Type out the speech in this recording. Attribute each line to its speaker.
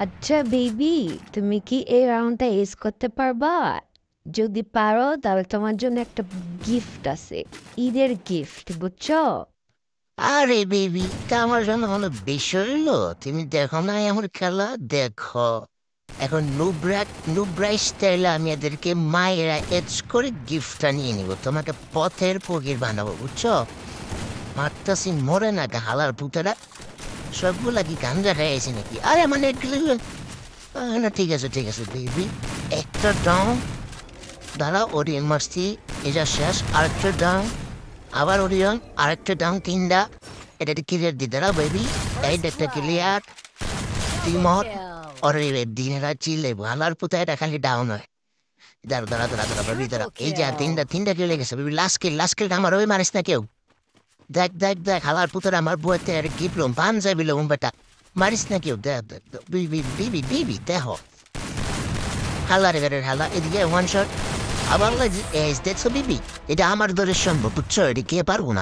Speaker 1: আচ্ছা বেবি, তুমি কি এই রাউন্ডটা এস করতে পারবা? যদি পারো তাহলে তোমার জন্য একটা গিফট আছে। ঈদের গিফট, বুঝছো?
Speaker 2: আরে বেবি, তা আমার জন্য কোনো বিষয় হলো? তুমি দেখো না আমার খেলা, দেখো। এখন নুব্রা স্টাইলে আমি এদেরকে মায়েরা এজ করে গিফটটা নিয়ে নিব, তোমাকে পথের ফকির বানাবো, বুঝছো? মারতাছি মরে না হালার পুতেরা। সবগুলা কি গাঞ্জা খাইয়েছে নাকি? আরে মানে না, ঠিক আছে ঠিক আছে বেবি। একটা ডাউন, দাঁড়া, ওরিয়ন মারছি, এটা শেষ। আরেকটা ডাউন, আবার ওরিয়ন, আরেকটা ডাউন, তিনটা। এটা ক্লিয়ার দি, দাঁড়া বেবি। এই একটা ক্লিয়ার, তিমর। ওরে দিনেরা চিল্লে ভালার পুতা, এটা খালি ডাউন হয়। দাঁড়া দাঁড়া দাঁড়া দাঁড়া বেবি, দাঁড়া। এই যে তিনটা তিনটা কিলে গেছে বেবি। লাস্ট কিল আমার ওই মারিস না কেউ। দেখ দেখ দেখ, হালার পুতার আমার বইতে আর গিফলুম পাঞ্জাবি লোম বেটা। মারিস না কেউ, দেখ দেখ দেখ, বিবি বিবি বিবি দেহ। হালারে বেরের হালা, এদিকে ওয়ান শট। আবার দেখছো বিবি, এটা আমার দরের সম্ভব, বুঝছো? এটা কে পারবো না।